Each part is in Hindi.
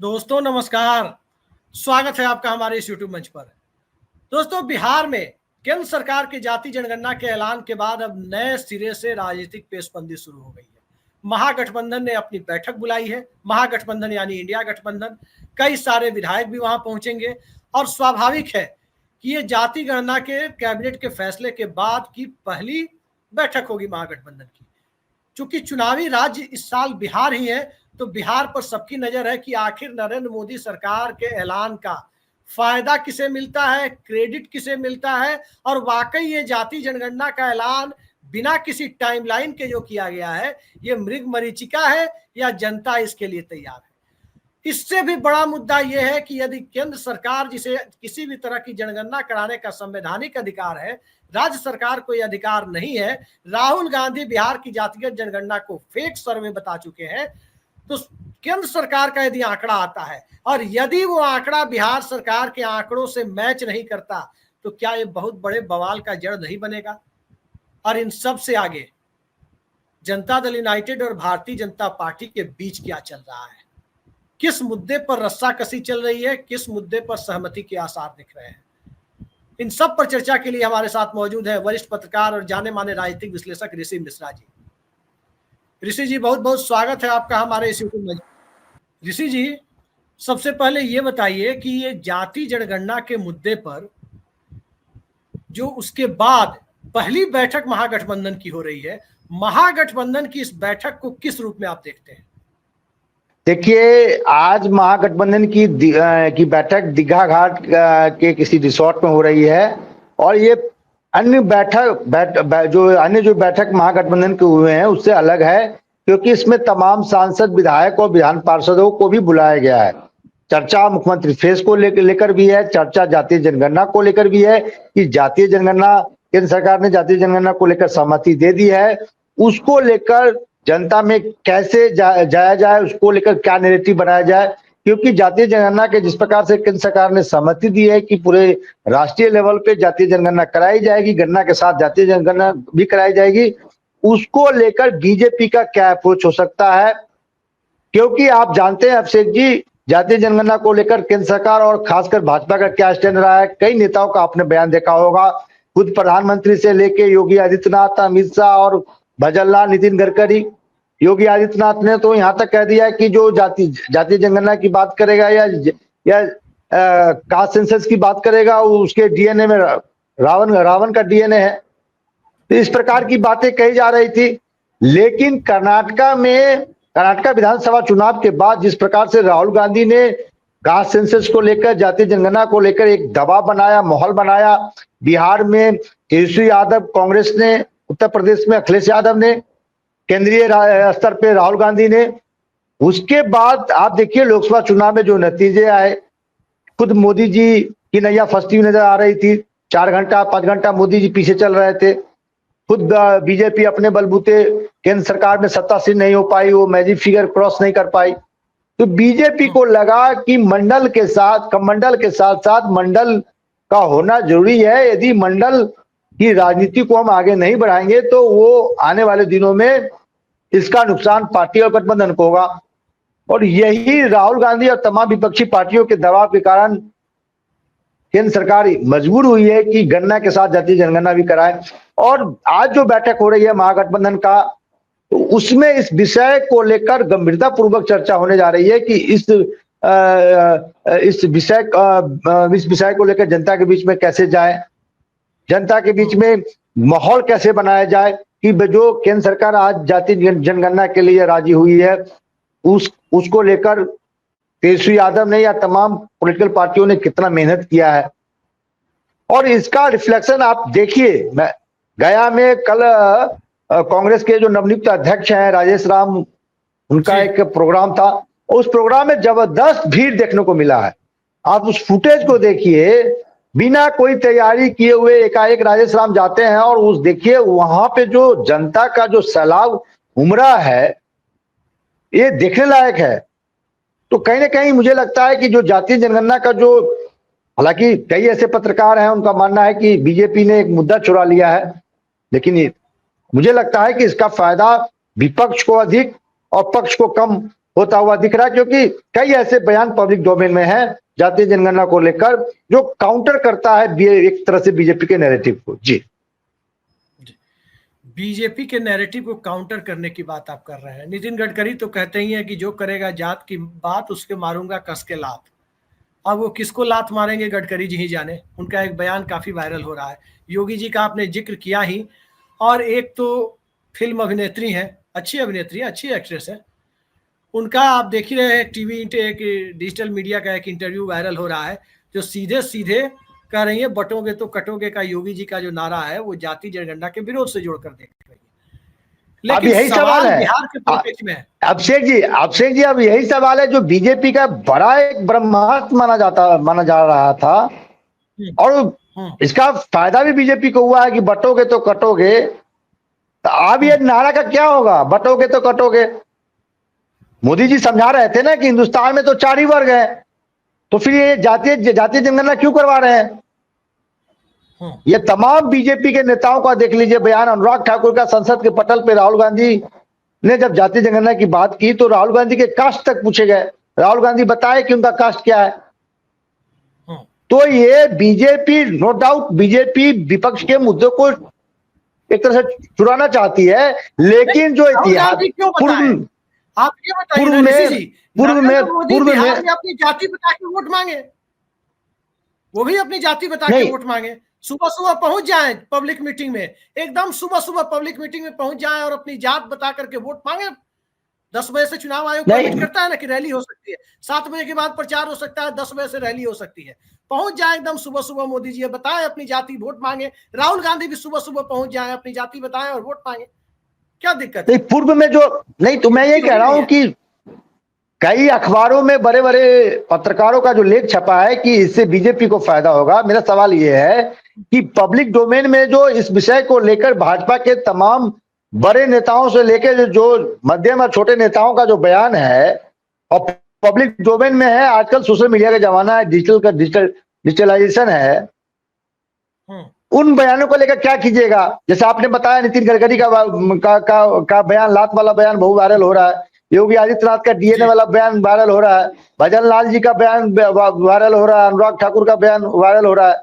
दोस्तों नमस्कार। स्वागत है आपका हमारे इस यूट्यूब मंच पर। दोस्तों, बिहार में केंद्र सरकार की जाति जनगणना के ऐलान के बाद अब नए सिरे से राजनीतिक पेशबंदी शुरू हो गई है। महागठबंधन ने अपनी बैठक बुलाई है। महागठबंधन यानी इंडिया गठबंधन। कई सारे विधायक भी वहां पहुंचेंगे और स्वाभाविक है कि ये जाति गणना के कैबिनेट के फैसले के बाद की पहली बैठक होगी महागठबंधन की। चूंकि चुनावी राज्य इस साल बिहार ही है, तो बिहार पर सबकी नजर है कि आखिर नरेंद्र मोदी सरकार के ऐलान का फायदा किसे मिलता है, क्रेडिट किसे मिलता है, और वाकई ये जाति जनगणना का ऐलान बिना किसी टाइमलाइन के जो किया गया है, ये मृग मरीचिका है या जनता इसके लिए तैयार है। इससे भी बड़ा मुद्दा यह है कि यदि केंद्र सरकार, जिसे किसी भी तरह की जनगणना कराने का संवैधानिक अधिकार है, राज्य सरकार को यह अधिकार नहीं है। राहुल गांधी बिहार की जातिगत जनगणना को फेक सर्वे बता चुके हैं। तो केंद्र सरकार का यदि आंकड़ा आता है और यदि वो आंकड़ा बिहार सरकार के आंकड़ों से मैच नहीं करता, तो क्या ये बहुत बड़े बवाल का जड़ नहीं बनेगा? और इन सब से आगे जनता दल यूनाइटेड और भारतीय जनता पार्टी के बीच क्या चल रहा है, किस मुद्दे पर रस्साकसी चल रही है, किस मुद्दे पर सहमति के आसार दिख रहे हैं, इन सब पर चर्चा के लिए हमारे साथ मौजूद है वरिष्ठ पत्रकार और जाने माने राजनीतिक विश्लेषक ऋषि मिश्रा जी। ऋषि जी, बहुत बहुत स्वागत है आपका हमारे इस यूट्यूब में। ऋषि जी, सबसे पहले ये बताइए कि ये जाति जनगणना के मुद्दे पर जो उसके बाद पहली बैठक महागठबंधन की हो रही है, महागठबंधन की इस बैठक को किस रूप में आप देखते हैं? देखिए, आज महागठबंधन की बैठक दीघा घाट के किसी रिसोर्ट में हो रही है और ये अन्य जो बैठक महागठबंधन के हुए हैं उससे अलग है, क्योंकि इसमें तमाम सांसद, विधायक और विधान पार्षदों को भी बुलाया गया है। चर्चा मुख्यमंत्री फेस को लेकर भी है, चर्चा जातीय जनगणना को लेकर भी है कि जातीय जनगणना, केंद्र सरकार ने जातीय जनगणना को लेकर सहमति दे दी है, उसको लेकर जनता में कैसे जाया जाए, उसको लेकर क्या नैरेटिव बनाया जाए। क्योंकि जातीय जनगणना के जिस प्रकार से केंद्र सरकार ने सहमति दी है कि पूरे राष्ट्रीय लेवल पे जातीय जनगणना कराई जाएगी, गणना के साथ जातीय जनगणना भी कराई जाएगी, उसको लेकर बीजेपी का क्या अप्रोच हो सकता है। क्योंकि आप जानते हैं अभिषेक जी, जातीय जनगणना को लेकर केंद्र सरकार और खासकर भाजपा का क्या स्टैंड रहा है। कई नेताओं का आपने बयान देखा होगा, खुद प्रधानमंत्री से लेके योगी आदित्यनाथ, अमित शाह और भजनलाल, नितिन गडकरी। योगी आदित्यनाथ ने तो यहाँ तक कह दिया कि जो जातीय जनगणना की बात करेगा या कास्ट सेंसस की बात करेगा, उसके डीएनए में रावण का डीएनए है। तो इस प्रकार की बातें कही जा रही थी। लेकिन कर्नाटका विधानसभा चुनाव के बाद जिस प्रकार से राहुल गांधी ने कास्ट सेंसस को लेकर, जातीय जनगणना को लेकर एक दबाव बनाया, माहौल बनाया, बिहार में तेजस्वी यादव कांग्रेस ने, उत्तर प्रदेश में अखिलेश यादव ने, केंद्रीय स्तर पे राहुल गांधी ने, उसके बाद आप देखिए लोकसभा चुनाव में जो नतीजे आए, खुद मोदी जी की नैया फंसती हुई नजर आ रही थी। 4 घंटा 5 घंटा मोदी जी पीछे चल रहे थे। खुद बीजेपी अपने बलबूते केंद्र सरकार में सत्तासीन नहीं हो पाई, वो मैजिक फिगर क्रॉस नहीं कर पाई। तो बीजेपी को लगा कि कमंडल के साथ साथ मंडल का होना जरूरी है। यदि मंडल की राजनीति को हम आगे नहीं बढ़ाएंगे तो वो आने वाले दिनों में इसका नुकसान पार्टी और गठबंधन को होगा। और यही राहुल गांधी और तमाम विपक्षी पार्टियों के दबाव के कारण केंद्र सरकार मजबूर हुई है कि गणना के साथ जातीय जनगणना भी कराए। और आज जो बैठक हो रही है महागठबंधन का, तो उसमें इस विषय को लेकर गंभीरता पूर्वक चर्चा होने जा रही है कि इस विषय को लेकर जनता के बीच में कैसे जाए, जनता के बीच में माहौल कैसे बनाया जाए कि जो केंद्र सरकार आज जातीय जनगणना के लिए राजी हुई है, उसको लेकर तेजस्वी यादव ने या तमाम पॉलिटिकल पार्टियों ने कितना मेहनत किया है। और इसका रिफ्लेक्शन आप देखिए, मैं गया में कल कांग्रेस के जो नवनियुक्त अध्यक्ष हैं राजेश राम, उनका एक प्रोग्राम था। उस प्रोग्राम में जबरदस्त भीड़ देखने को मिला है। आप उस फुटेज को देखिए, बिना कोई तैयारी किए हुए एकाएक राजेश राम जाते हैं और उस देखिए वहां पे जो जनता का जो सैलाब उमड़ा है, ये देखने लायक है। तो कहीं ना कहीं मुझे लगता है कि जो जातीय जनगणना का जो, हालांकि कई ऐसे पत्रकार हैं उनका मानना है कि बीजेपी ने एक मुद्दा चुरा लिया है, लेकिन मुझे लगता है कि इसका फायदा विपक्ष को अधिक और पक्ष को कम होता हुआ दिख रहा है, क्योंकि कई ऐसे बयान पब्लिक डोमेन में हैं जातीय जनगणना को लेकर जो काउंटर करता है एक तरह से बीजेपी के नैरेटिव को। जी, बीजेपी के नैरेटिव को काउंटर करने की बात आप कर रहे हैं। नितिन गडकरी तो कहते ही हैं कि जो करेगा जात की बात उसके मारूंगा कस के लात। अब वो किसको लात मारेंगे गडकरी जी ही जाने। उनका एक बयान काफी वायरल हो रहा है। योगी जी का आपने जिक्र किया ही, और एक तो फिल्म अभिनेत्री है, अच्छी अभिनेत्री है, अच्छी एक्ट्रेस है, उनका आप देख ही रहे हैं टीवी एक डिजिटल मीडिया का एक इंटरव्यू वायरल हो रहा है, जो सीधे सीधे कह रही है बटोगे तो कटोगे का योगी जी का जो नारा है वो जाति जनगणना के विरोध से जोड़कर देख रही है। अब लेकिन यही सवाल है बिहार के परिप्रेक्ष्य में है। अभिषेक जी अब यही सवाल है जो बीजेपी का बड़ा एक ब्रह्मास्त्र माना जा रहा था, और इसका फायदा भी बीजेपी को हुआ है कि बटोगे तो कटोगे। तो अब ये नारा का क्या होगा, बटोगे तो कटोगे? मोदी जी समझा रहे थे ना कि हिंदुस्तान में तो 4 ही वर्ग है, तो फिर ये जातीय जनगणना क्यों करवा रहे हैं? ये तमाम बीजेपी के नेताओं का देख लीजिए बयान। अनुराग ठाकुर का संसद के पटल पे राहुल गांधी ने जब जातीय जनगणना की बात की तो राहुल गांधी के कास्ट तक पूछे गए, राहुल गांधी बताए कि उनका कास्ट क्या है। तो ये बीजेपी, नो डाउट बीजेपी विपक्ष के मुद्दों को एक तरह से चुराना चाहती है, लेकिन जो इतिहास आप ये बताइए पूर्व में अपनी जाति बता के वोट मांगे, वो भी अपनी जाति बता के वोट मांगे। सुबह सुबह पहुंच जाएं पब्लिक मीटिंग में, एकदम सुबह सुबह पब्लिक मीटिंग में पहुंच जाएं और अपनी जात बता करके वोट मांगे। 10 बजे से चुनाव आयोग परमिट करता है ना कि रैली हो सकती है, 7 बजे के बाद प्रचार हो सकता है, 10 बजे से रैली हो सकती है। पहुंच जाए एकदम सुबह सुबह, मोदी जी बताएं अपनी जाति, वोट मांगे। राहुल गांधी भी सुबह सुबह पहुंच जाए, अपनी जाति बताएं और वोट मांगे। क्या दिक्कत है? पूर्व में जो नहीं, तो मैं ये कह रहा हूं कि कई अखबारों में बड़े बड़े पत्रकारों का जो लेख छपा है कि इससे बीजेपी को फायदा होगा। मेरा सवाल ये है कि पब्लिक डोमेन में जो इस विषय को लेकर भाजपा के तमाम बड़े नेताओं से लेकर जो मध्यम और छोटे नेताओं का जो बयान है, और पब्लिक डोमेन में है, आजकल सोशल मीडिया का जमाना है, डिजिटलाइजेशन है, उन बयानों को लेकर क्या कीजिएगा? जैसे आपने बताया नितिन गडकरी का बयान, लात वाला बयान बहुत वायरल हो रहा है, योगी आदित्यनाथ का डीएनए वाला बयान वायरल हो रहा है, भजन लाल जी का बयान वायरल हो रहा है, अनुराग ठाकुर का बयान वायरल हो रहा है।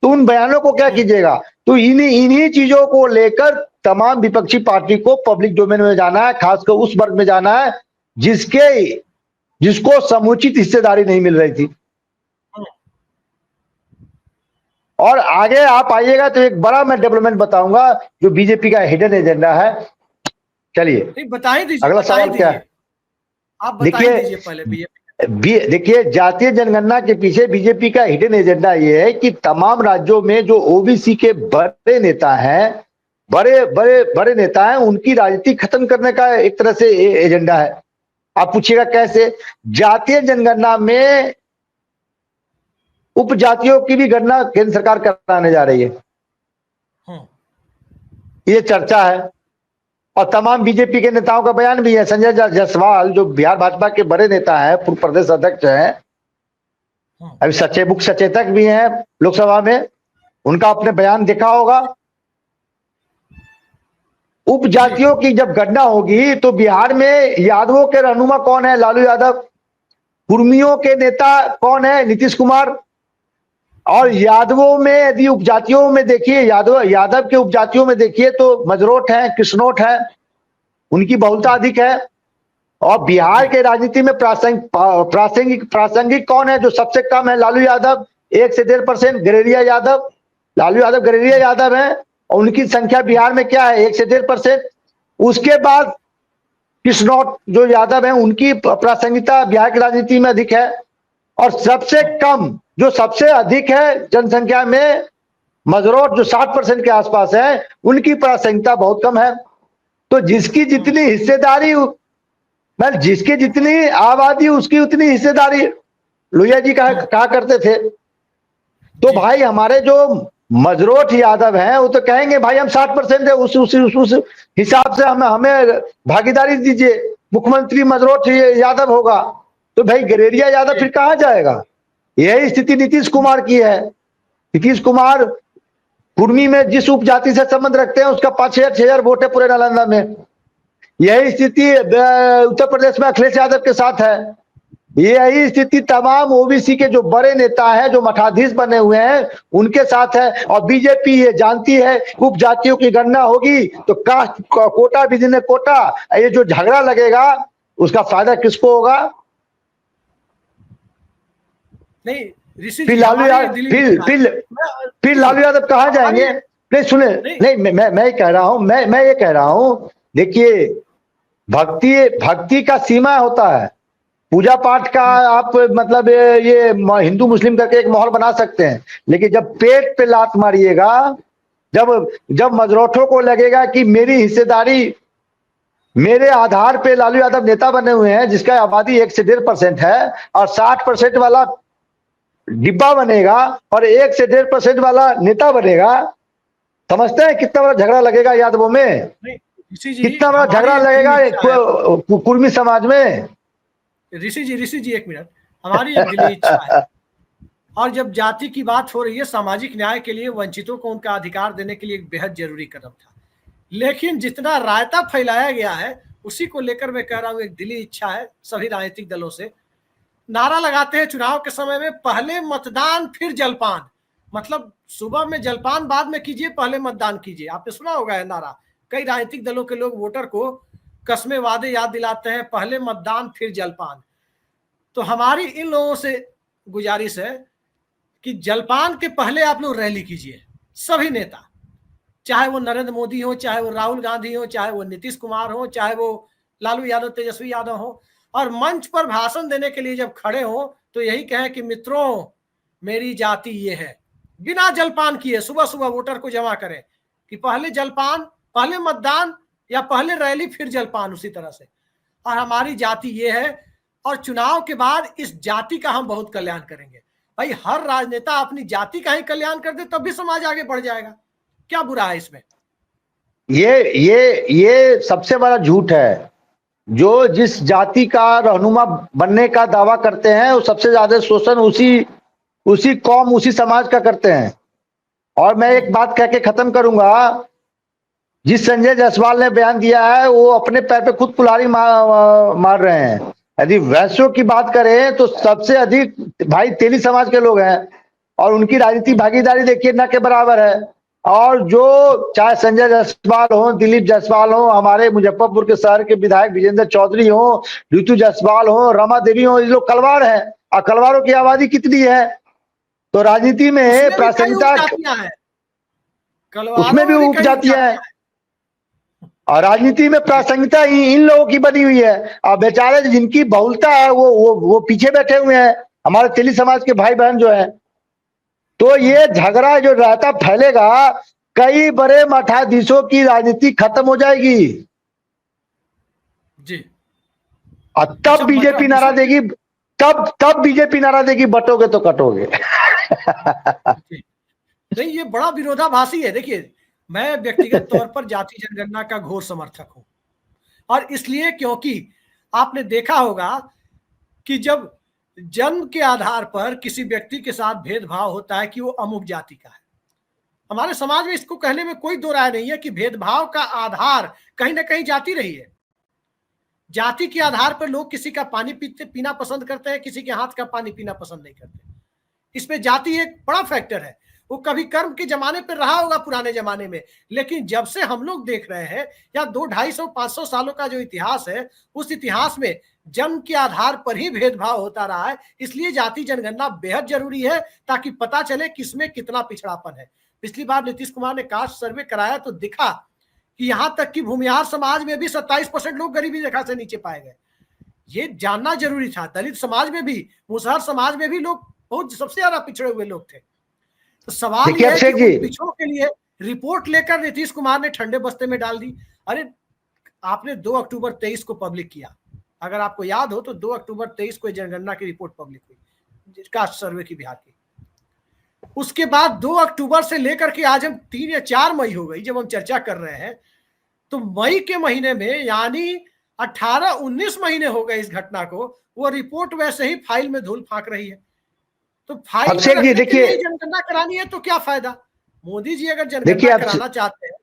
तो उन बयानों को क्या कीजिएगा? तो इन्हीं चीजों को लेकर तमाम विपक्षी पार्टी को पब्लिक डोमेन में जाना है, खासकर उस वर्ग में जाना है जिसको समुचित हिस्सेदारी नहीं मिल रही थी। और आगे आप आइएगा तो एक बड़ा मैं डेवलपमेंट बताऊंगा जो बीजेपी का हिडन एजेंडा है। चलिए बता ही दीजिए, अगला सवाल क्या है? आप बता ही दीजिए पहले। देखिए जातीय जनगणना के पीछे बीजेपी का हिडन एजेंडा ये है कि तमाम राज्यों में जो ओबीसी के बड़े नेता हैं, बड़े नेता हैं, उनकी राजनीति खत्म करने का एक तरह से एजेंडा है। आप पूछिएगा कैसे? जातीय जनगणना में उपजातियों की भी गणना केंद्र सरकार कराने जा रही है, ये चर्चा है। और तमाम बीजेपी के नेताओं का बयान भी है। संजय जायसवाल जो बिहार भाजपा के बड़े नेता हैं, पूर्व प्रदेश अध्यक्ष हैं, अभी मुख्य सचेतक भी हैं लोकसभा में, उनका आपने बयान देखा होगा। उपजातियों की जब गणना होगी तो बिहार में यादवों के रहनुमा कौन है? लालू यादव। कुर्मियों के नेता कौन है? नीतीश कुमार। और यादवों में यदि उपजातियों में देखिए, यादव के उपजातियों में देखिए तो मजरोट हैं, कृष्णोट हैं, उनकी बहुलता अधिक है। और बिहार के राजनीति में प्रासंगिक कौन है जो सबसे कम है? लालू यादव 1 से 1.5%, गरेरिया यादव। लालू यादव गरेरिया यादव है और उनकी संख्या बिहार में क्या है? 1 से 1.5%। उसके बाद कृष्णोट जो यादव है, उनकी प्रासंगिकता बिहार की राजनीति में अधिक है। और सबसे कम, जो सबसे अधिक है जनसंख्या में, मजरोट जो 60% के आसपास है, उनकी प्रासंगिकता बहुत कम है। तो जिसकी जितनी हिस्सेदारी, जिसकी जितनी आबादी उसकी उतनी हिस्सेदारी, लोहिया जी कहा करते थे। तो भाई हमारे जो मजरोट यादव हैं वो तो कहेंगे भाई हम 60% है, उस हिसाब से हमें भागीदारी दीजिए, मुख्यमंत्री मजरोट यादव होगा। तो भाई गरेरिया यादव फिर कहां जाएगा? यही स्थिति नीतीश कुमार की है। नीतीश कुमार कुर्मी में जिस उपजाति से संबंध रखते हैं उसका 5-6 हजार वोट है पूरे नालंदा में। यही स्थिति उत्तर प्रदेश में अखिलेश यादव के साथ है। यही स्थिति तमाम ओबीसी के जो बड़े नेता हैं, जो मठाधीश बने हुए हैं, उनके साथ है। और बीजेपी ये जानती है उपजातियों की गणना होगी तो कास्ट कोटा विधिन कोटा, ये जो झगड़ा लगेगा उसका फायदा किसको होगा? नहीं ऋषि फिर जी, लालू हमारी ये यादव दिल्ली फिर लालू यादव कहाँ जाएंगे? नहीं सुने, नहीं मैं कह रहा हूं, मैं ये कह रहा हूं, देखिए भक्ति का सीमा होता है। पूजा पाठ का आप मतलब ये हिंदू मुस्लिम करके एक माहौल बना सकते हैं, लेकिन जब पेट पे लात मारिएगा, जब मजरोठों को लगेगा कि मेरी हिस्सेदारी, मेरे आधार पे लालू यादव नेता बने हुए हैं जिसका आबादी 1 से 1.5% है, और 60% वाला डिब्बा बनेगा और 1 से 1.5% वाला नेता बनेगा, समझते हैं कितना बड़ा झगड़ा लगेगा यादवों में? कितना बड़ा झगड़ा लगेगा कुर्मी समाज में? ऋषि जी एक मिनट, हमारी एक दिली इच्छा है, और जब जाति की बात हो रही है, सामाजिक न्याय के लिए वंचितों को उनका अधिकार देने के लिए एक बेहद जरूरी कदम था, लेकिन जितना रायता फैलाया गया है उसी को लेकर मैं कह रहा हूं, एक दिली इच्छा है सभी राजनीतिक दलों से। नारा लगाते हैं चुनाव के समय में, पहले मतदान फिर जलपान, मतलब सुबह में जलपान बाद में कीजिए, पहले मतदान कीजिए। आपने सुना होगा है नारा, कई राजनीतिक दलों के लोग वोटर को कस्मे वादे याद दिलाते हैं, पहले मतदान फिर जलपान। तो हमारी इन लोगों से गुजारिश है कि जलपान के पहले आप लोग रैली कीजिए, सभी नेता, चाहे वो नरेंद्र मोदी हो, चाहे वो राहुल गांधी हो, चाहे वो नीतीश कुमार हो, चाहे वो लालू यादव तेजस्वी यादव हो, और मंच पर भाषण देने के लिए जब खड़े हो तो यही कहें कि मित्रों मेरी जाति ये है, बिना जलपान किए सुबह सुबह वोटर को जमा करें कि पहले जलपान, पहले मतदान, या पहले रैली फिर जलपान, उसी तरह से। और हमारी जाति ये है, और चुनाव के बाद इस जाति का हम बहुत कल्याण करेंगे। भाई हर राजनेता अपनी जाति का ही कल्याण कर दे तब भी समाज आगे बढ़ जाएगा, क्या बुरा है इसमें? ये सबसे बड़ा झूठ है। जो जिस जाति का रहनुमा बनने का दावा करते हैं वो सबसे ज्यादा शोषण उसी कौम, उसी समाज का करते हैं। और मैं एक बात कह के खत्म करूंगा, जिस संजय जायसवाल ने बयान दिया है वो अपने पैर पे खुद कुल्हाड़ी मार रहे हैं। यदि वैश्यों की बात करें तो सबसे अधिक भाई तेली समाज के लोग हैं, और उनकी राजनीतिक भागीदारी देखिए न के बराबर है। और जो चाहे संजय जायसवाल हो, दिलीप जायसवाल हो, हमारे मुजफ्फरपुर के शहर के विधायक विजेंद्र चौधरी हो, ऋतु जायसवाल हो, रमा देवी हो, ये लोग कलवार हैं, और कलवारों की आबादी कितनी है? तो राजनीति में प्रासंगिकता, उसमें भी उपजातियां है, और राजनीति में प्रासंगिकता इन लोगों की बनी हुई है। और बेचारे जिनकी बहुलता है वो पीछे बैठे हुए हैं, हमारे तेली समाज के भाई बहन जो है। तो ये झगड़ा जो रहता फैलेगा, कई बड़े मठाधीशों की राजनीति खत्म हो जाएगी जी। और तब बीजेपी नारा देगी, तब बीजेपी नारा देगी बटोगे तो कटोगे। नहीं, ये बड़ा विरोधाभासी है। देखिए, मैं व्यक्तिगत तौर पर जाति जनगणना का घोर समर्थक हूं, और इसलिए क्योंकि आपने देखा होगा कि जब जन्म के आधार पर किसी व्यक्ति के साथ भेदभाव होता है कि वो अमुक जाति का है, हमारे समाज में इसको कहने में कोई दो राय नहीं है कि भेदभाव का आधार कहीं ना कहीं जाति रही है। जाति के आधार पर लोग किसी का पानी पीना पसंद करते हैं, किसी के हाथ का पानी पीना पसंद नहीं करते। इसमें जाति एक बड़ा फैक्टर है। वो कभी कर्म के जमाने पर रहा होगा पुराने जमाने में, लेकिन जब से हम लोग देख रहे हैं, या 200-250-500 सालों का जो इतिहास है, उस इतिहास में जन्म के आधार पर ही भेदभाव होता रहा है। इसलिए जाति जनगणना बेहद जरूरी है, ताकि पता चले किसमें कितना पिछड़ापन है। पिछली बार नीतीश कुमार ने कास्ट सर्वे कराया तो दिखा कि यहां तक कि भूमिहार समाज में भी 27% लोग गरीबी रेखा से नीचे पाए गए। ये जानना जरूरी था। दलित समाज में भी, मुसहर समाज में भी लोग बहुत सबसे ज्यादा पिछड़े हुए लोग थे। तो सवाल यह है कि उन पिछड़ों के लिए रिपोर्ट लेकर नीतीश कुमार ने ठंडे बस्ते में डाल दी। अरे आपने 2 अक्टूबर 23 को पब्लिक किया, अगर आपको याद हो तो 2 अक्टूबर 23 को जनगणना की रिपोर्ट पब्लिक हुई, कास्ट सर्वे की बिहार की। उसके बाद 2 अक्टूबर से लेकर के आज हम 3 या 4 मई हो गई जब हम चर्चा कर रहे हैं, तो मई के महीने में यानी 18-19 महीने हो गए इस घटना को, वो रिपोर्ट वैसे ही फाइल में धूल फांक रही है। तो फाइल में रखने के लिए जनगणना करानी है तो क्या फायदा? मोदी जी अगर जनगणना कराना चाहते हैं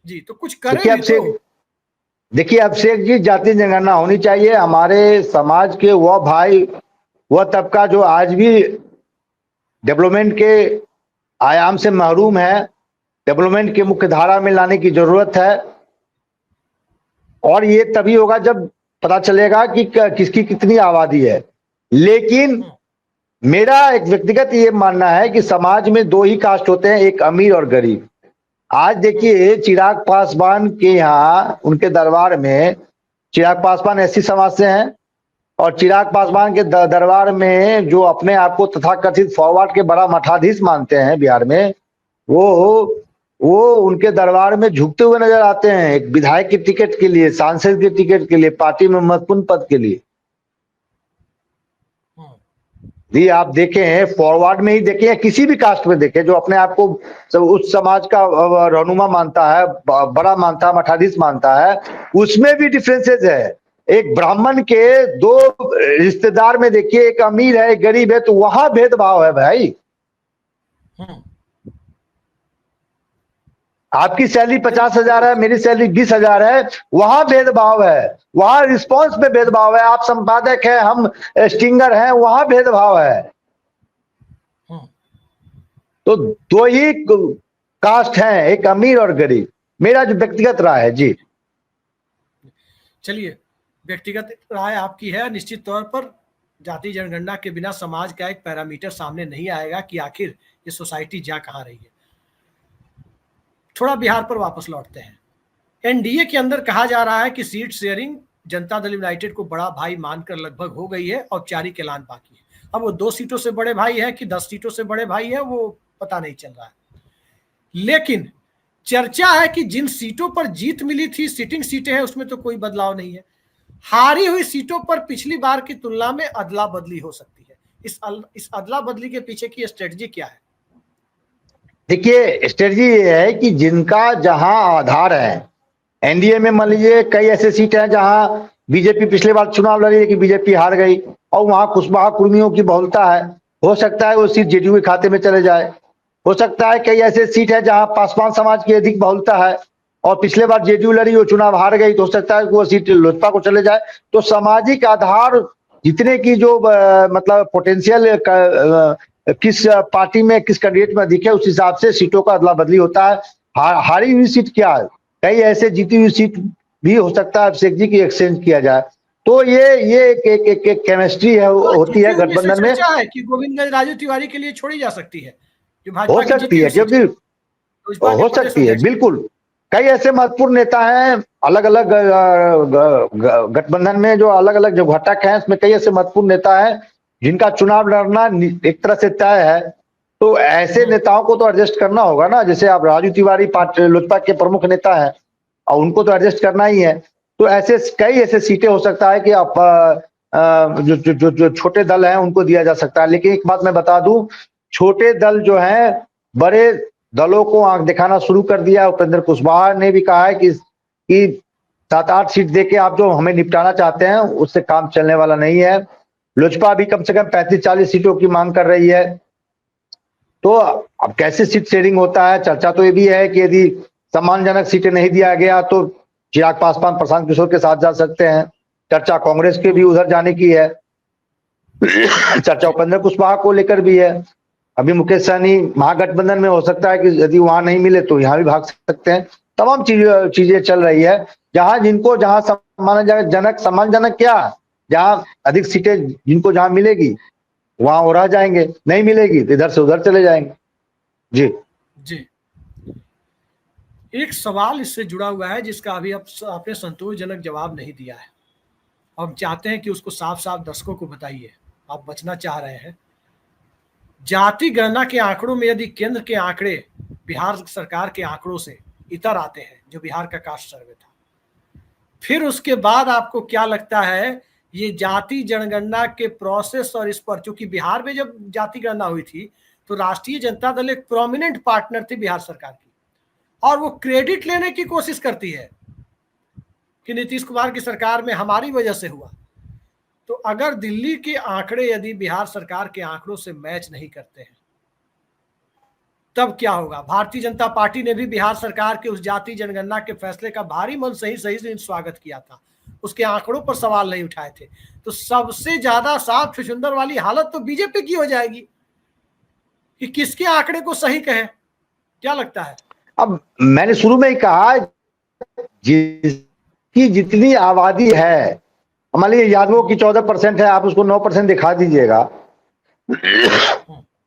जी तो कुछ करें भी तो। देखिए अभिषेक जी, जाति जनगणना होनी चाहिए। हमारे समाज के वह भाई, वह तबका जो आज भी डेवलपमेंट के आयाम से महरूम है, डेवलपमेंट के मुख्य धारा में लाने की जरूरत है। और ये तभी होगा जब पता चलेगा कि किसकी कितनी आबादी है। लेकिन मेरा एक व्यक्तिगत ये मानना है कि समाज में दो ही कास्ट होते हैं, एक अमीर और गरीब। आज देखिए चिराग पासवान के यहाँ, उनके दरबार में, चिराग पासवान एससी समाज से हैं, और चिराग पासवान के दरबार में जो अपने आप को तथाकथित फॉरवर्ड के बड़ा मठाधीश मानते हैं बिहार में, वो उनके दरबार में झुकते हुए नजर आते हैं, एक विधायक की टिकट के लिए, सांसद की टिकट के लिए, पार्टी में महत्वपूर्ण पद के लिए। जी आप देखे हैं, फॉरवर्ड में ही देखे हैं, किसी भी कास्ट में देखे, जो अपने आप को उस समाज का रहनुमा मानता है, बड़ा मानता है, मठाधीश मानता है, उसमें भी डिफरेंसेस है। एक ब्राह्मण के दो रिश्तेदार में देखिए, एक अमीर है एक गरीब है, तो वहां भेदभाव है भाई। आपकी सैलरी 50,000 है, मेरी सैलरी 20,000 है, वहां भेदभाव है। वहां रिस्पॉन्स में भेदभाव है। आप संपादक है, हम स्टिंगर हैं, वहां भेदभाव है। तो दो ही कास्ट हैं, एक अमीर और गरीब। मेरा जो व्यक्तिगत राय है जी। चलिए, व्यक्तिगत राय आपकी है। निश्चित तौर पर जाति जनगणना के बिना समाज का एक पैरामीटर सामने नहीं आएगा कि आखिर ये सोसाइटी जा कहाँ रही है। थोड़ा बिहार पर वापस लौटते हैं। एनडीए के अंदर कहा जा रहा है कि seat sharing Janata Dal United को बड़ा भाई मानकर लगभग हो गई है, औपचारिक ऐलान बाकी है। अब वो 2 सीटों से बड़े भाई है कि 10 सीटों से बड़े भाई है, वो पता नहीं चल रहा है। लेकिन चर्चा है कि जिन सीटों पर जीत मिली थी, सिटिंग सीटें हैं, उसमें तो कोई बदलाव नहीं है। हारी हुई सीटों पर पिछली बार की तुलना में अदला बदली हो सकती है। इस अदला बदली के पीछे की स्ट्रेटजी क्या है? देखिए स्ट्रेटजी ये है कि जिनका जहां आधार है, एनडीए में मान लीजिए कई ऐसे सीट हैं जहां बीजेपी पिछले बार चुनाव लड़ी लेकिन बीजेपी हार गई, और वहां कुशवाहा कुर्मियों की बहुलता है, हो सकता है वो सीट जेडीयू के खाते में चले जाए। हो सकता है कई ऐसे सीट है जहां पासवान समाज की अधिक बहुलता है और पिछले बार जेडीयू लड़ी, वो चुनाव हार गई, तो हो सकता है वो सीट लोजपा को चले जाए। तो सामाजिक आधार जितने की जो मतलब पोटेंशियल किस पार्टी में, किस कैंडिडेट में अधिक है, उस हिसाब से सीटों का अदला बदली होता है। हारी हुई सीट क्या है, कई ऐसे जीती हुई सीट भी हो सकता है अभिषेक जी की एक्सचेंज किया जाए। तो ये एक केमिस्ट्री है, होती है गठबंधन में। चर्चा है कि गोविंदगंज राजू तिवारी के लिए छोड़ी जा सकती है, जो हो भाजपा की सकती जीती है, हुई सीट क्योंकि लोजपा के हो प्रदेश सकती है अध्यक्ष। बिल्कुल। कई ऐसे महत्वपूर्ण नेता हैं अलग अलग गठबंधन में, जो अलग अलग जो घटक हैं, उसमें कई ऐसे महत्वपूर्ण नेता हैं जिनका चुनाव लड़ना एक तरह से तय है। तो ऐसे नेताओं को तो एडजस्ट करना होगा ना। जैसे आप राजू तिवारी पार्टी लोजपा के प्रमुख नेता हैं और उनको तो एडजस्ट करना ही है। तो ऐसे कई ऐसे सीटें हो सकता है कि आप जो जो जो जो छोटे दल हैं उनको दिया जा सकता है। लेकिन एक बात मैं बता दूं, छोटे दल जो हैं बड़े दलों को आंख दिखाना शुरू कर दिया। उपेंद्र कुशवाहा ने भी कहा है कि 7-8 सीट देके आप जो हमें निपटाना चाहते हैं उससे काम चलने वाला नहीं है। लोजपा भी कम से कम 35-40 सीटों की मांग कर रही है। तो अब कैसे सीट शेयरिंग होता है, चर्चा तो ये भी है कि यदि सम्मानजनक सीटें नहीं दिया गया तो चिराग पासवान प्रशांत किशोर के साथ जा सकते हैं। चर्चा कांग्रेस के भी उधर जाने की है। चर्चा उपेंद्र कुशवाहा को लेकर भी है। अभी मुकेश सहनी महागठबंधन में, हो सकता है कि यदि वहां नहीं मिले तो यहाँ भी भाग सकते हैं। तमाम चीजें चल रही है। जिनको जहां सम्मानजनक क्या, जहां अधिक सीटें जिनको जहां मिलेगी वहां वो रह जाएंगे, नहीं मिलेगी तो इधर से उधर चले जाएंगे। जी जी, एक सवाल इससे जुड़ा हुआ है जिसका अभी आपने संतोषजनक जवाब नहीं दिया है। हम चाहते हैं कि उसको साफ साफ दर्शकों को बताइए, आप बचना चाह रहे हैं। जाति गणना के आंकड़ों में यदि केंद्र के आंकड़े बिहार सरकार के आंकड़ों से इतर आते हैं, जो बिहार का कास्ट सर्वे था, फिर उसके बाद आपको क्या लगता है ये जाति जनगणना के प्रोसेस और इस पर, क्योंकि बिहार में जब जाति गणना हुई थी तो राष्ट्रीय जनता दल एक प्रोमिनेंट पार्टनर थी बिहार सरकार की, और वो क्रेडिट लेने की कोशिश करती है कि नीतीश कुमार की सरकार में हमारी वजह से हुआ। तो अगर दिल्ली के आंकड़े यदि बिहार सरकार के आंकड़ों से मैच नहीं करते हैं तब क्या होगा? भारतीय जनता पार्टी ने भी बिहार सरकार के उस जाति जनगणना के फैसले का भारी मन सही सही से स्वागत किया था, उसके आंकड़ों पर सवाल नहीं उठाए थे। तो सबसे ज्यादा साफ छुछुंदर वाली हालत तो बीजेपी की हो जाएगी कि किसके आंकड़े को सही कहे। क्या लगता है? अब मैंने शुरू में ही कहा, जिसकी जितनी आबादी है, मान लीजिए यादवों की 14% है, आप उसको 9% दिखा दीजिएगा,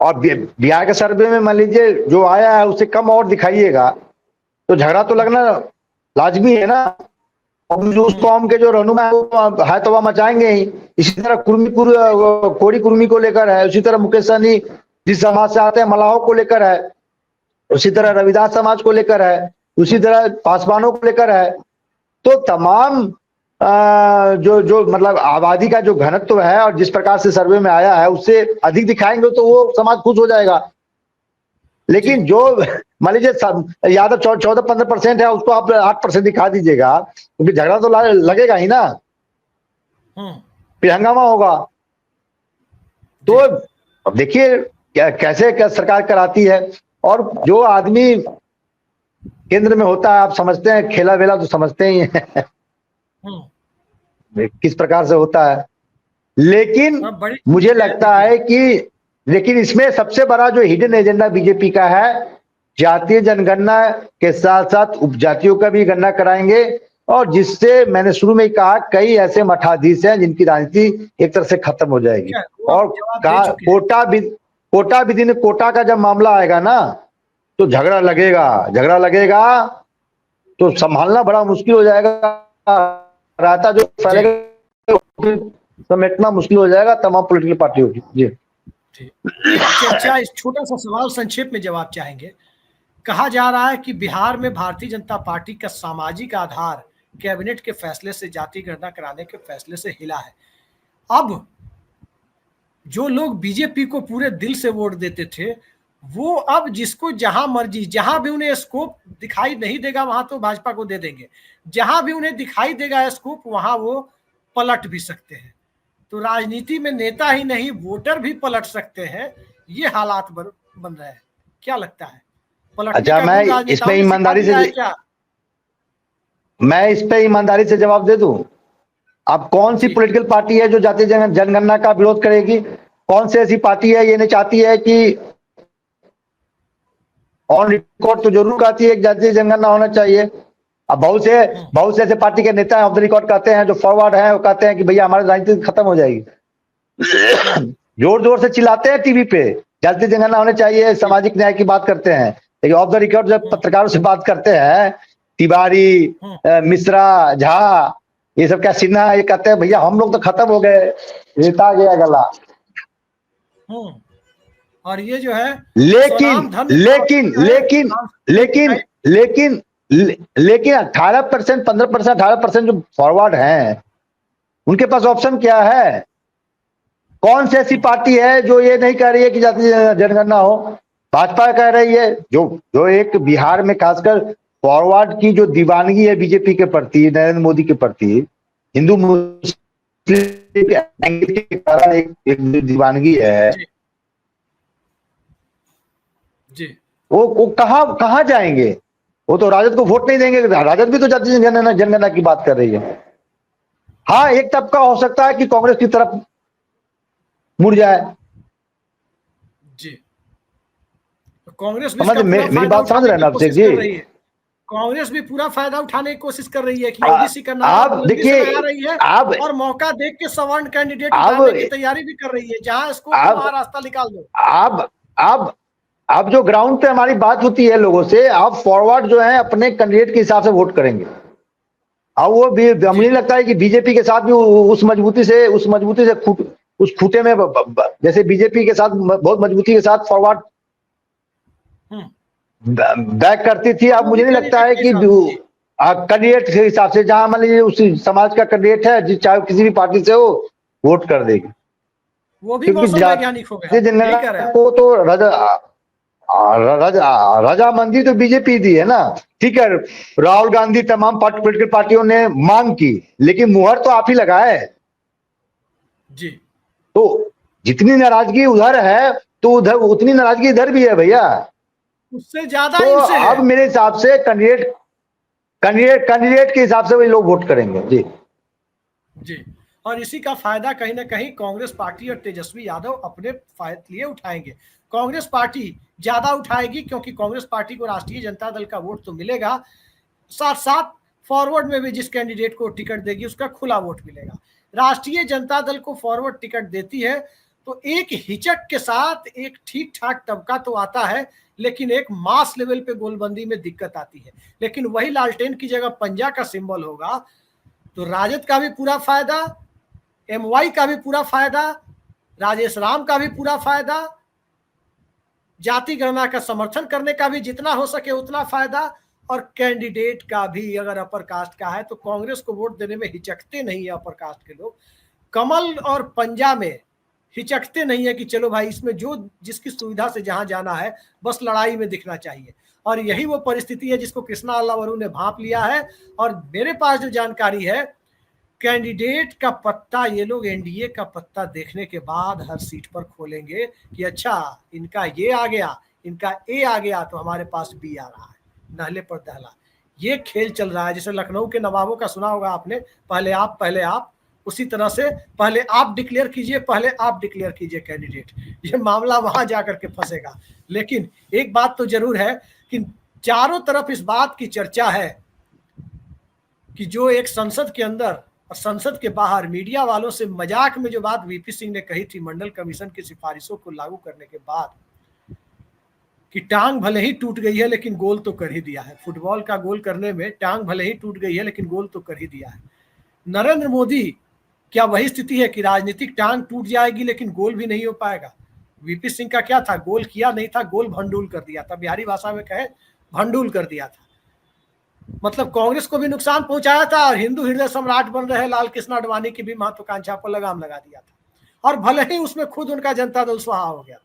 और बिहार के सर्वे में मान लीजिए जो आया है उससे कम और दिखाइएगा, तो झगड़ा तो लगना लाजमी है ना। उस कौम के जो रहनुमा है तो वह मचाएंगे ही। इसी तरह कोड़ी कुर्मी को लेकर है, उसी तरह मुकेश सहनी जिस समाज से आते हैं मलाहों को लेकर है, उसी तरह रविदास समाज को लेकर है, उसी तरह पासवानों को लेकर है। तो तमाम जो मतलब आबादी का जो घनत्व है और जिस प्रकार से सर्वे में आया है उससे अधिक दिखाएंगे तो वो समाज खुश हो जाएगा। लेकिन जो मान लीजिए यादव 14-15% है, उसको आप 8% दिखा दीजिएगा, क्योंकि झगड़ा तो लगेगा ही ना, फिर हंगामा होगा। तो अब देखिए कैसे सरकार कराती है। और जो आदमी केंद्र में होता है, आप समझते हैं, खेला वेला तो समझते ही हैं किस प्रकार से होता है। लेकिन मुझे लगता है कि लेकिन इसमें सबसे बड़ा जो हिडन एजेंडा बीजेपी का है, जातीय जनगणना के साथ साथ उपजातियों का भी गणना कराएंगे, और जिससे मैंने शुरू में ही कहा कई ऐसे मठाधीश हैं जिनकी राजनीति एक तरह से खत्म हो जाएगी। और कोटा विधि कोटा का जब मामला आएगा ना, तो झगड़ा लगेगा तो संभालना बड़ा मुश्किल हो जाएगा। रायता जो फैलेगा समेटना मुश्किल हो जाएगा तमाम पॉलिटिकल पार्टियों की। जी चर्चा इस छोटा सा सवाल संक्षेप में जवाब चाहेंगे। कहा जा रहा है कि बिहार में भारतीय जनता पार्टी का सामाजिक आधार कैबिनेट के फैसले से, जाति गणना कराने के फैसले से हिला है। अब जो लोग बीजेपी को पूरे दिल से वोट देते थे, वो अब जिसको जहां मर्जी, जहां भी उन्हें स्कोप दिखाई नहीं देगा वहां तो भाजपा को दे देंगे, जहां भी उन्हें दिखाई देगा स्कोप वहां वो पलट भी सकते हैं। तो राजनीति में नेता ही नहीं वोटर भी पलट सकते हैं, ये हालात बन रहे हैं। क्या लगता है? अच्छा, मैं इसमें ईमानदारी से जवाब दे दूं। अब कौन सी पॉलिटिकल पार्टी है जो जातीय जनगणना का विरोध करेगी? कौन सी ऐसी पार्टी है ये नहीं चाहती है कि ऑन रिकॉर्ड तो जरूर कहती है जातीय जनगणना होना चाहिए। अब बहुत से ऐसे पार्टी के नेता ऑफ द रिकॉर्ड कहते हैं, जो फॉरवर्ड हैं, वो कहते हैं कि भैया हमारी राजनीति खत्म हो जाएगी। जोर जोर से चिल्लाते हैं टीवी पे जातीय जनगणना होने चाहिए, सामाजिक न्याय की बात करते हैं, लेकिन ऑफ द रिकॉर्ड जब पत्रकारों से बात करते हैं, तिवारी, मिश्रा, झा, ये सब क्या सिन्हा, ये कहते हैं भैया हम लोग तो खत्म हो गए, रेता गया गला। और ये जो है लेकिन 18%, 15%, 18% जो फॉरवर्ड हैं, उनके पास ऑप्शन क्या है? कौन सी ऐसी पार्टी है जो ये नहीं कह रही है कि जातीय जनगणना हो? भाजपा कह रही है। जो एक बिहार में खासकर फॉरवर्ड की जो दीवानगी है बीजेपी के प्रति, नरेंद्र मोदी के प्रति, हिंदू मुस्लिम एंगल के कारण एक दीवानगी है जी। वो कहां जाएंगे? वो तो राजद को वोट नहीं देंगे। राजद भी तो जातीय जनगणना की बात कर रही है। हाँ, एक तबका हो सकता है कि कांग्रेस की तरफ मुड़ जाए जी। कांग्रेस भी मेरी बात समझ रहे हैं ना अभिषेक जी? कांग्रेस भी पूरा फायदा उठाने की कोशिश कर रही है कि ओबीसी का नाम आप देखिए, और मौका देख के सवर्ण कैंडिडेट उतारने की तैयारी भी कर रही है। जहां इसको वहां रास्ता निकाल दो। अब जो ग्राउंड पे हमारी बात होती है लोगों से, आप फॉरवर्ड जो है अपने कैंडिडेट के हिसाब से वोट करेंगे। अब वो भी मुझे लगता है कि बीजेपी के साथ भी उस मजबूती से उस खूटे में, जैसे बीजेपी के साथ बहुत मजबूती के साथ फॉरवर्ड बैक करती थी। अब मुझे नहीं लगता है कि कैंडिडेट के हिसाब से, जहां मान लीजिए उस समाज का कैंडिडेट है, चाहे किसी भी पार्टी से हो, वोट कर देगी। वो भी मौसम वैज्ञानिक हो गया। वो तो रजामंदी तो बीजेपी दी है ना। ठीक है, राहुल गांधी, तमाम पॉलिटिकल पार्टियों ने मांग की, लेकिन मुहर तो आप ही लगाए जी। तो जितनी नाराजगी उधर है तो उधर उतनी नाराजगी इधर भी है भैया। उससे ज्यादा तो इनसे है। अब मेरे हिसाब से कैंडिडेट के हिसाब से वही लोग वोट करेंगे। जी जी। और इसी का फायदा कहीं ना कहीं कांग्रेस पार्टी और तेजस्वी यादव अपने फायदे लिए उठाएंगे। कांग्रेस पार्टी ज्यादा उठाएगी क्योंकि कांग्रेस पार्टी को राष्ट्रीय जनता दल का वोट तो मिलेगा, साथ साथ फॉरवर्ड में भी जिस कैंडिडेट को टिकट देगी उसका खुला वोट मिलेगा। राष्ट्रीय जनता दल को फॉरवर्ड टिकट देती है तो एक हिचक के साथ एक ठीक ठाक तबका तो आता है, लेकिन एक मास लेवल पे गोलबंदी में दिक्कत आती है। लेकिन वही लालटेन की जगह पंजा का सिंबल होगा तो राजद का भी पूरा फायदा, एमवाई का भी पूरा फायदा, राजेश राम का भी पूरा फायदा, जाति गणना का समर्थन करने का भी जितना हो सके उतना फायदा, और कैंडिडेट का भी अगर अपर कास्ट का है तो कांग्रेस को वोट देने में हिचकते नहीं है अपर कास्ट के लोग। कमल और पंजा में हिचकते नहीं है कि चलो भाई इसमें जो जिसकी सुविधा से जहां जाना है बस लड़ाई में दिखना चाहिए। और यही वो परिस्थिति है जिसको कृष्णा अल्लावरू ने भांप लिया है। और मेरे पास जो जानकारी है, कैंडिडेट का पत्ता ये लोग एनडीए का पत्ता देखने के बाद हर सीट पर खोलेंगे कि अच्छा इनका ये आ गया, इनका ए आ गया तो हमारे पास बी आ रहा है, नहले पर दहला। ये खेल चल रहा है। जैसे लखनऊ के नवाबों का सुना होगा आपने, पहले आप, उसी तरह से पहले आप डिक्लेयर कीजिए कैंडिडेट। ये मामला वहां जाकर के फंसेगा। लेकिन एक बात तो जरूर है कि चारों तरफ इस बात की चर्चा है कि जो एक संसद के अंदर और संसद के बाहर मीडिया वालों से मजाक में जो बात वीपी सिंह ने कही थी मंडल कमीशन की सिफारिशों को लागू करने के बाद, कि टांग भले ही टूट गई है लेकिन गोल तो कर ही दिया है। फुटबॉल का गोल करने में टांग भले ही टूट गई है लेकिन गोल तो कर ही दिया है। नरेंद्र मोदी, क्या वही स्थिति है कि राजनीतिक टांग टूट जाएगी लेकिन गोल भी नहीं हो पाएगा? वीपी सिंह का क्या था, गोल किया नहीं था, गोल भंडूल कर दिया था। बिहारी भाषा में कहे भंडूल कर दिया था। मतलब कांग्रेस को भी नुकसान पहुंचाया था और हिंदू हृदय सम्राट बन रहे लाल कृष्ण आडवाणी की भी महत्वाकांक्षा पर लगाम लगा दिया था। और भले ही उसमें खुद उनका जनता दल स्वाहा हो गया था।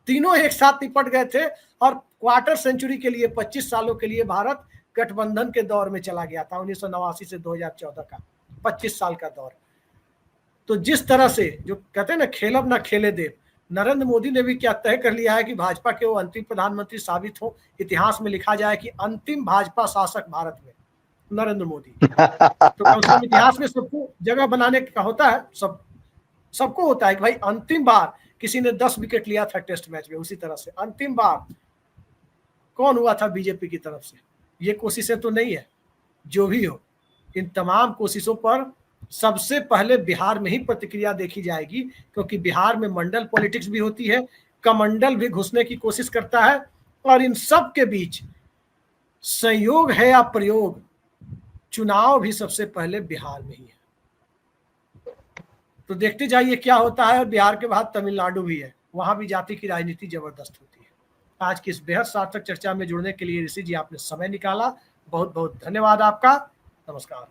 तीनों एक साथ निपट गए थे और क्वार्टर सेंचुरी के लिए 25 सालों के लिए भारत गठबंधन के दौर में चला गया था। 1989 से 2014 का 25 साल का दौर। तो जिस तरह से जो कहते हैं ना खेलब ना खेले देव, नरेंद्र मोदी ने भी क्या तय कर लिया है कि भाजपा के वो अंतिम प्रधानमंत्री साबित हो, इतिहास में लिखा जाए कि अंतिम भाजपा शासक भारत में नरेंद्र मोदी। तो कम से कम इतिहास में सबको जगह बनाने का होता है, सबको होता है कि भाई अंतिम बार किसी ने 10 विकेट लिया था टेस्ट मैच में, उसी तरह से अंतिम बार कौन हुआ था बीजेपी की तरफ से। ये कोशिशें तो नहीं है। जो भी हो, इन तमाम कोशिशों पर सबसे पहले बिहार में ही प्रतिक्रिया देखी जाएगी, क्योंकि बिहार में मंडल पॉलिटिक्स भी होती है, कमंडल भी घुसने की कोशिश करता है, और इन सब के बीच संयोग है या प्रयोग, चुनाव भी सबसे पहले बिहार में ही है। तो देखते जाइए क्या होता है। बिहार के बाद तमिलनाडु भी है, वहां भी जाति की राजनीति जबरदस्त होती है। आज की इस बेहद सार्थक चर्चा में जुड़ने के लिए ऋषि जी आपने समय निकाला, बहुत बहुत धन्यवाद आपका। नमस्कार।